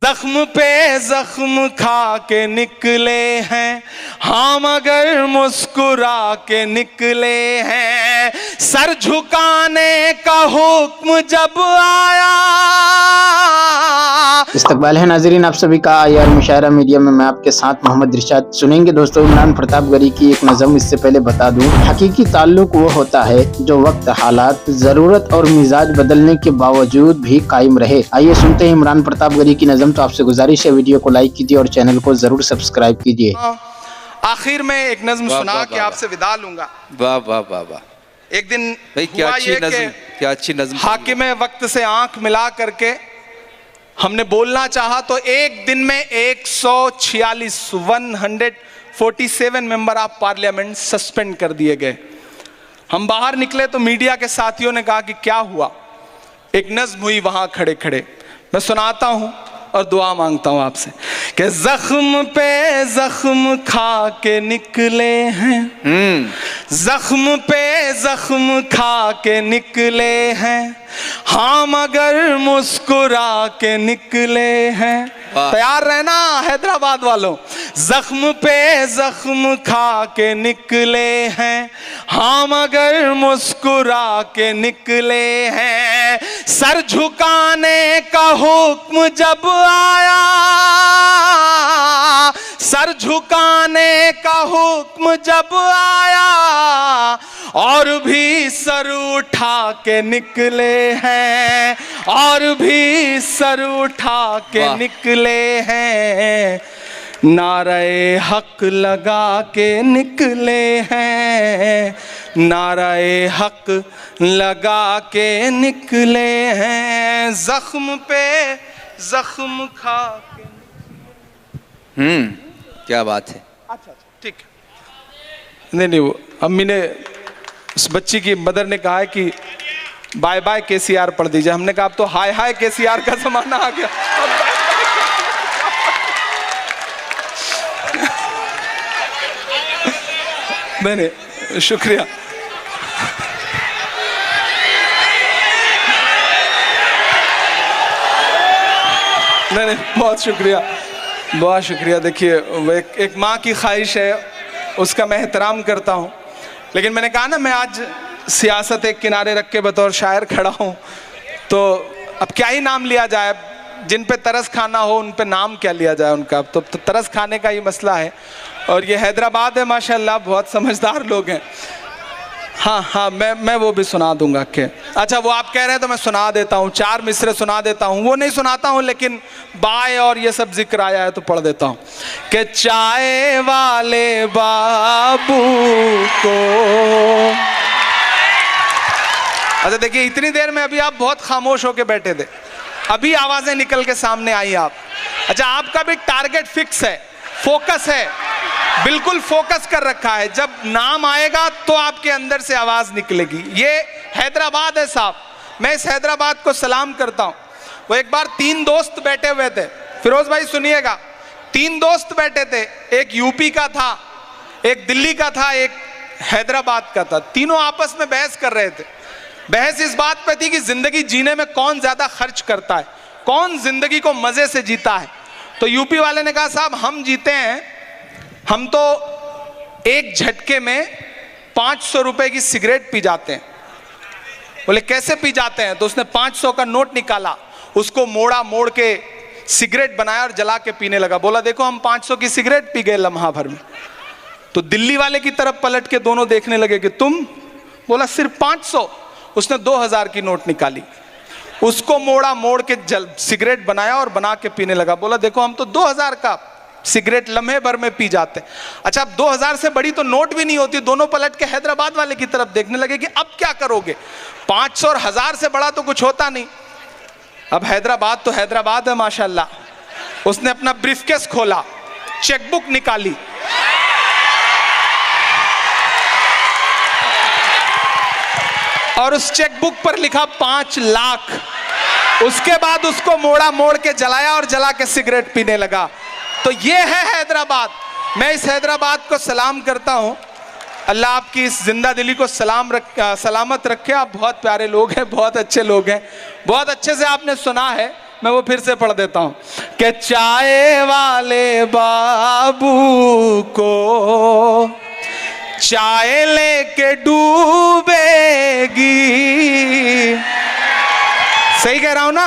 زخم پہ زخم کھا کے نکلے ہیں ہاں مگر مسکرا کے نکلے ہیں. سر جھکانے کا حکم جب آیا. استقبال ہے ناظرین آپ سبھی کا IR مشاعرہ میڈیا میں آپ کے ساتھ محمد رشاد. سنیں گے دوستو عمران پرتاپ گڑھی کی ایک نظم. اس سے پہلے بتا دوں حقیقی تعلق وہ ہوتا ہے جو وقت، حالات، ضرورت اور مزاج بدلنے کے باوجود بھی قائم رہے. آئیے سنتے ہیں عمران پرتاپ گڑھی کی نظم. تو آپ سے گزارش ہے ویڈیو کو لائک کیجیے اور چینل کو ضرور سبسکرائب کیجیے. آخر میں ایک نظم سنا کے آپ سے وداع لوں گا. واہ واہ واہ واہ. ایک دن کیا ہوا اچھی یہ نظم، کہ کیا اچھی نظم. حاکم وقت سے آنکھ ملا کر کے ہم نے بولنا چاہا تو ایک دن میں 147 ممبر آف پارلیمنٹ سسپینڈ کر دیے گئے. ہم باہر نکلے تو میڈیا کے ساتھیوں نے کہا کہ کیا ہوا. ایک نظم ہوئی وہاں کھڑے کھڑے. میں سناتا ہوں اور دعا مانگتا ہوں آپ سے کہ زخم پہ زخم کھا کے نکلے ہیں. زخم پہ زخم کھا کے نکلے ہیں ہاں مگر مسکرا کے نکلے ہیں. تیار رہنا حیدرآباد والوں. زخم پہ زخم کھا کے نکلے ہیں ہاں مگر مسکرا کے نکلے ہیں. سر جھکانے کا حکم جب آیا. سر جھکانے کا حکم جب آیا اور بھی سر اٹھا کے نکلے ہیں. اور بھی سر اٹھا کے نکلے ہیں. نعرہ حق لگا کے نکلے ہیں. نعرہ حق لگا کے نکلے ہیں. زخم پہ زخم کھا کے. کیا بات ہے. اچھا ٹھیک ہے. نہیں وہ امی نے اس بچی کی مدر نے کہا ہے کہ بائے بائے KCR پڑھ دیجئے. ہم نے کہا اب تو ہائے ہائے KCR کا زمانہ آ گیا. میں نے شکریہ. نہیں بہت شکریہ بہت شکریہ. دیکھیے ایک ماں کی خواہش ہے اس کا میں احترام کرتا ہوں. لیکن میں نے کہا نا میں آج سیاست ایک کنارے رکھ کے بطور شاعر کھڑا ہوں تو اب کیا ہی نام لیا جائے. جن پہ ترس کھانا ہو ان پہ نام کیا لیا جائے ان کا. تو ترس کھانے کا یہ مسئلہ ہے. اور یہ حیدرآباد ہے ماشاءاللہ بہت سمجھدار لوگ ہیں. ہاں میں وہ بھی سنا دوں گا کہ اچھا وہ آپ کہہ رہے ہیں تو میں سنا دیتا ہوں. 4 مصرے سنا دیتا ہوں. وہ نہیں سناتا ہوں لیکن بائے اور یہ سب ذکر آیا ہے تو پڑھ دیتا ہوں کہ چائے والے بابو کو. اچھا دیکھیے اتنی دیر میں ابھی آپ بہت خاموش ہو کے بیٹھے تھے. ابھی آوازیں نکل کے سامنے آئی آپ. اچھا آپ کا بھی ٹارگٹ فکس ہے, فوکس ہے, بالکل فوکس کر رکھا ہے. جب نام آئے گا تو آپ کے اندر سے آواز نکلے گی. یہ حیدرآباد ہے صاحب. میں اس حیدرآباد کو سلام کرتا ہوں. وہ ایک بار 3 دوست بیٹھے ہوئے تھے. فیروز بھائی سنیے گا. 3 دوست بیٹھے تھے. ایک UP کا تھا, ایک دلی کا تھا, ایک حیدرآباد کا تھا. تینوں آپس میں بحث کر رہے تھے. بحث اس بات پہ تھی کہ زندگی جینے میں کون زیادہ خرچ کرتا ہے, کون زندگی کو مزے سے جیتا ہے. تو UP والے نے کہا صاحب ہم جیتے ہیں, ہم تو ایک جھٹکے میں 500 روپے کی سگریٹ پی جاتے ہیں. بولے کیسے پی جاتے ہیں؟ تو اس نے 500 کا نوٹ نکالا, اس کو موڑ کے سگریٹ بنایا اور جلا کے پینے لگا. بولا دیکھو ہم 500 کی سگریٹ پی گئے لمحہ بھر میں. تو دلی والے کی طرف پلٹ کے دونوں دیکھنے لگے کہ تم. بولا صرف 500. اس نے 2000 کی نوٹ نکالی, اس کو موڑ کے سگریٹ بنایا اور بنا کے پینے لگا. بولا دیکھو ہم تو 2000 کا سگریٹ لمحے بھر میں پی جاتے ہیں. اچھا اب 2000 سے بڑی تو نوٹ بھی نہیں ہوتی. دونوں پلٹ کے حیدرآباد والے کی طرف دیکھنے لگے کہ اب کیا کرو گے. 500 اور 1000 سے بڑا تو کچھ ہوتا نہیں. اب حیدرآباد تو حیدرآباد ہے ماشاءاللہ. اس نے اپنا بریف کیس کھولا, چیک بک نکالی, اور اس چیک بک پر لکھا 5 لاکھ. اس کے بعد اس کو موڑ کے جلایا اور جلا کے سگریٹ پینے لگا. تو یہ ہے حیدرآباد. میں اس حیدرآباد کو سلام کرتا ہوں. اللہ آپ کی اس زندہ دلی کو سلامت رکھے. آپ بہت پیارے لوگ ہیں, بہت اچھے لوگ ہیں, بہت اچھے سے آپ نے سنا ہے. मैं वो फिर से पढ़ देता हूँ कि चाय वाले बाबू को चाय लेके डूबेगी। सही कह रहा हूं ना?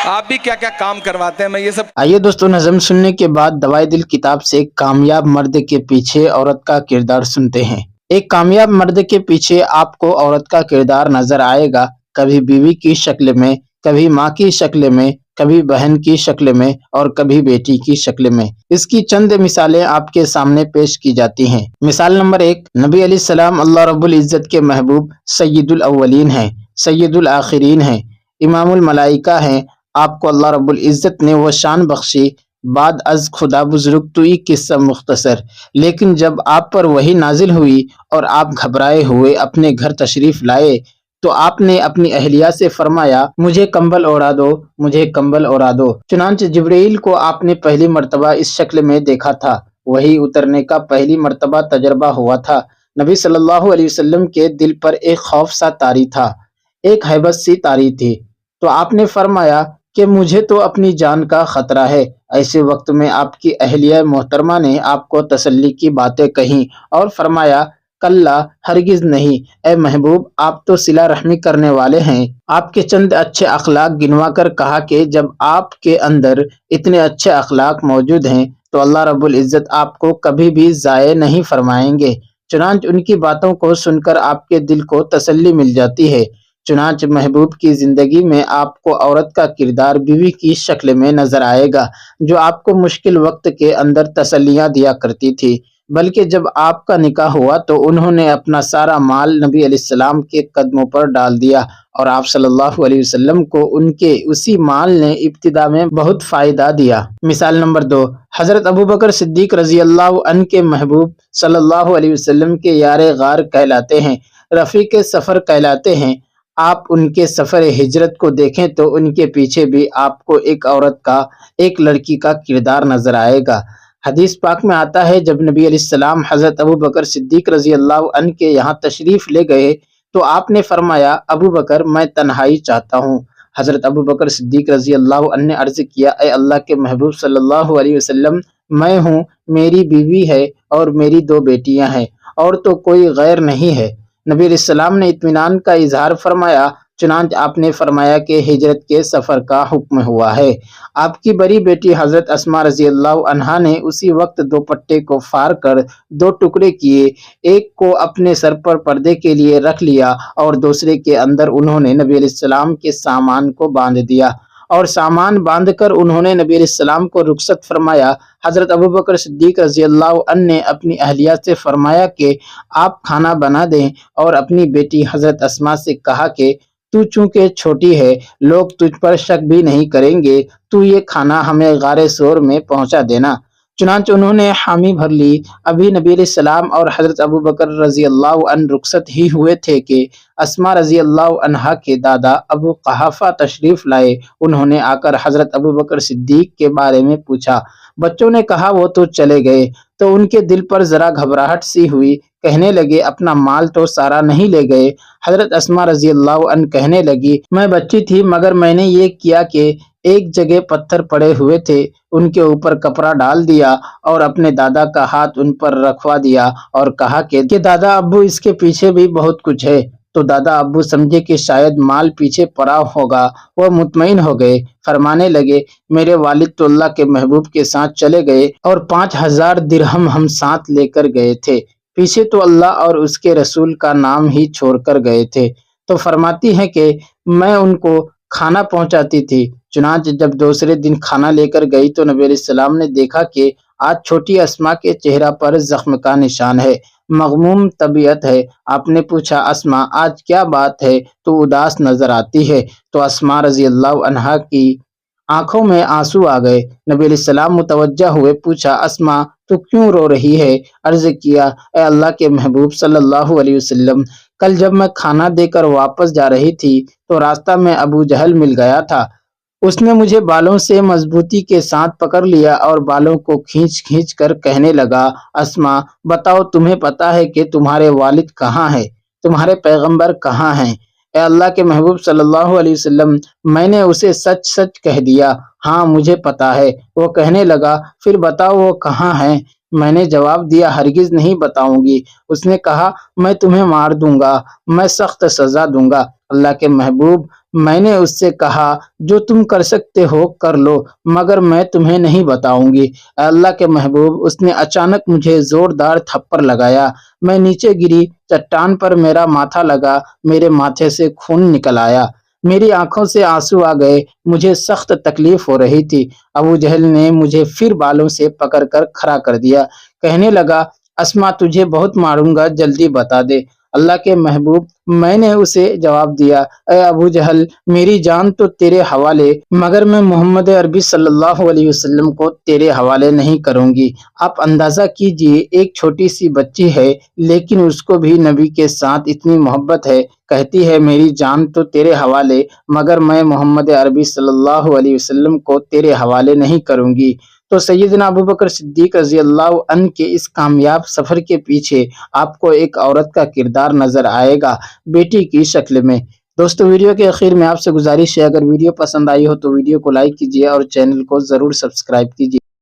आप भी क्या क्या काम करवाते हैं, मैं ये सब। आइए दोस्तों, नज़म सुनने के बाद दवाई दिल किताब से कामयाब मर्द के पीछे औरत का किरदार सुनते हैं। एक कामयाब मर्द के पीछे आपको औरत का किरदार नजर आएगा, कभी बीवी की शक्ल में, कभी माँ की शक्ल में, कभी बहन की शक्ल में और कभी बेटी की शक्ल में। इसकी चंद मिसालें आपके सामने पेश की जाती हैं। मिसाल नंबर 1, नबी अलैहिस्सलाम अल्लाह रब्बुल इज्जत के महबूब सय्यदुल अव्वलीन हैं, सय्यदुल आखिरीन हैं, इमामुल मलाइका हैं। आपको अल्लाह रब्बुल इज्जत ने वो शान बख्शी, बाद अज खुदा बुजुर्ग तो ये किस्सा मुख्तसर। लेकिन जब आप पर वही नाजिल हुई और आप घबराए हुए अपने घर तशरीफ लाए तो आपने अपनी अहलिया से फरमाया, मुझे कंबल ओढ़ा दो, मुझे कंबल ओढ़ा दो। चुनांचे जिब्रील को आपने पहली मर्तबा इस शक्ल में देखा था, वही उतरने का पहली मर्तबा तजर्बा हुआ था। नबी सल्लल्लाहु अलैहि वसल्लम के दिल पर एक खौफ सा तारी था, एक हैबत सी तारी थी। तो आपने फरमाया कि मुझे तो अपनी जान का खतरा है। ऐसे वक्त में आपकी अहलिया मोहतरमा ने आपको तसल्ली की बातें कहीं और फरमाया, कल्ला, हरगिज नहीं, ए महबूब, आप तो सिला रहमी करने वाले हैं। आपके चंद अच्छे अखलाक गिनवा कर कहा कि जब आपके अंदर इतने अच्छे अखलाक मौजूद हैं तो अल्लाह रब्बुल इज्जत आपको कभी भी ज़ाये नहीं फरमाएंगे। चुनांच उनकी बातों को सुनकर आपके दिल को तसल्ली मिल जाती है। चुनांच महबूब की जिंदगी में आपको औरत का किरदार बीवी की शक्ल में नजर आएगा, जो आपको मुश्किल वक्त के अंदर तसल्लियां दिया करती थी। बल्कि जब आपका निकाह हुआ तो उन्होंने अपना सारा माल नबी अलैहिस्सलाम के कदमों पर डाल दिया और आप सल्लल्लाहु अलैहि वसल्लम को उनके उसी माल ने इब्तिदा में बहुत फायदा दिया। मिसाल नंबर 2, हजरत अबू बकर सिद्दीक रजी अल्लाह अन्हु के महबूब सल्लल्लाहु अलैहि वसल्लम के यारे गार कहलाते हैं, रफ़ीक सफ़र कहलाते हैं। आप उनके सफ़र हिजरत को देखें तो उनके पीछे भी आपको एक औरत का, एक लड़की का किरदार नजर आएगा। हदीस पाक में आता है, जब नबी अलैहिस्सलाम हज़रत अबू बकर सिद्दीक रज़ी अल्लाह अन्हु के यहाँ तशरीफ़ ले गए तो आपने फरमाया, अबू बकर, मैं तन्हाई चाहता हूँ। हज़रत अबू बकर सिद्दीक रज़ी अल्लाह अन्हु ने अर्ज़ किया, ए अल्लाह के महबूब सल्लल्लाहु अलैहि वसल्लम, मैं हूँ, मेरी बीवी है और मेरी 2 बेटियाँ हैं और तो कोई गैर नहीं है। नबी अलैहिस्सलाम ने इत्मीनान का इजहार फरमाया। चुनांच आपने फरमाया कि हिजरत के सफ़र का हुक्म हुआ है। आपकी बड़ी बेटी हज़रत अस्मा रज़ी अल्लाह अन्हा ने उसी वक्त 2 पट्टे को फाड़ कर 2 टुकड़े किए, एक को अपने सर पर पर्दे के लिए रख लिया और दूसरे के अंदर उन्होंने नबी अलैहिस्सलाम के सामान को बांध दिया और सामान बांधकर उन्होंने नबी अलैहिस्सलाम को रुखसत फरमाया। हज़रत अबू बकर सिद्दीक रज़ी अल्लाह अन्हु ने अपनी अहलिया से फरमाया कि आप खाना बना दें और अपनी बेटी हज़रत अस्मा से कहा कि तू चूंकि छोटी है, लोग तुझ पर शक भी नहीं करेंगे, तू ये खाना हमें गारे सोर में पहुंचा देना। चुनांच उन्होंने हामी भर ली। अभी नबी अलैहिस्सलाम और हज़रत अबू बकर रज़ी अल्लाह अन्हु रुखसत ही हुए थे कि अस्मा रज़ी अल्लाह अन्हा के दादा अबू क़हाफ़ा तशरीफ़ लाए। उन्होंने आकर हज़रत अबू बकर सिद्दीक के बारे में पूछा। बच्चों ने कहा वो तो चले गए। तो उनके दिल पर ज़रा घबराहट सी हुई। कहने लगे, अपना माल तो सारा नहीं ले गए। हज़रत अस्मा रज़ी अल्लाह अन्हा कहने लगी, मैं बच्ची थी मगर मैंने ये किया कि एक जगह पत्थर पड़े हुए थे, उनके ऊपर कपड़ा डाल दिया और अपने दादा का हाथ उन पर रखवा दिया और कहा कि दादा अब्बू, इसके पीछे भी बहुत कुछ है। तो दादा अब्बू समझे कि शायद माल पीछे पड़ा होगा, वह मुतमईन हो गए। फरमाने लगे, मेरे वालिद तो अल्लाह के महबूब के साथ चले गए और 5000 दिरहम हम साथ लेकर गए थे। पीछे तो अल्लाह और उसके रसूल का नाम ही छोड़कर गए थे। तो फरमाती हैं कि मैं उनको खाना पहुंचाती थी। चुनांच जब दूसरे दिन खाना लेकर गई तो नबी अलैहिस्सलाम ने देखा कि आज छोटी अस्मा के चेहरा पर जख्म का निशान है, मगमूम तबीयत है। आपने पूछा, अस्मा आज क्या बात है, तो उदास नजर आती है। तो अस्मा रज़ी अल्लाह अन्हा की आंखों में आंसू आ गए। नबी अलैहिस्सलाम मुतवज्जा हुए, पूछा, अस्मा तू क्यों रो रही है? अर्ज किया, ए अल्लाह के महबूब सल्लल्लाहु अलैहि वसल्लम, कल जब मैं खाना देकर वापस जा रही थी तो रास्ता में अबू जहल मिल गया था। उसने मुझे बालों से मजबूती के साथ पकड़ लिया और बालों को खींच खींच कर कहने लगा, अस्मा बताओ, तुम्हें पता है कि तुम्हारे वालिद कहाँ हैं, तुम्हारे पैगंबर कहाँ हैं? اے اللہ کے محبوب صلی اللہ علیہ وسلم، میں نے اسے سچ سچ کہہ دیا، ہاں مجھے پتا ہے۔ وہ کہنے لگا، پھر بتاؤ وہ کہاں ہیں؟ میں نے جواب دیا، ہرگز نہیں بتاؤں گی۔ اس نے کہا، میں تمہیں مار دوں گا، میں سخت سزا دوں گا۔ اللہ کے محبوب، میں نے اس سے کہا، جو تم کر سکتے ہو کر لو، مگر میں تمہیں نہیں بتاؤں گی۔ اے اللہ کے محبوب، اس نے اچانک مجھے زوردار تھپڑ لگایا، میں نیچے گری، چٹان پر میرا ماتھا لگا، میرے ماتھے سے خون نکل آیا، میری آنکھوں سے آنسو آ گئے، مجھے سخت تکلیف ہو رہی تھی۔ ابو جہل نے مجھے پھر بالوں سے پکڑ کر کھڑا کر دیا، کہنے لگا، اسما تجھے بہت ماروں گا، جلدی بتا دے۔ اللہ کے محبوب، میں نے اسے جواب دیا، اے ابو جہل، میری جان تو تیرے حوالے، مگر میں محمد عربی صلی اللہ علیہ وسلم کو تیرے حوالے نہیں کروں گی۔ آپ اندازہ کیجئے، ایک چھوٹی سی بچی ہے، لیکن اس کو بھی نبی کے ساتھ اتنی محبت ہے، کہتی ہے میری جان تو تیرے حوالے، مگر میں محمد عربی صلی اللہ علیہ وسلم کو تیرے حوالے نہیں کروں گی۔ تو سیدنا ابوبکر صدیق رضی اللہ عنہ کے اس کامیاب سفر کے پیچھے آپ کو ایک عورت کا کردار نظر آئے گا، بیٹی کی شکل میں۔ دوستو، ویڈیو کے اخیر میں آپ سے گزارش ہے، اگر ویڈیو پسند آئی ہو تو ویڈیو کو لائک کیجیے اور چینل کو ضرور سبسکرائب کیجیے۔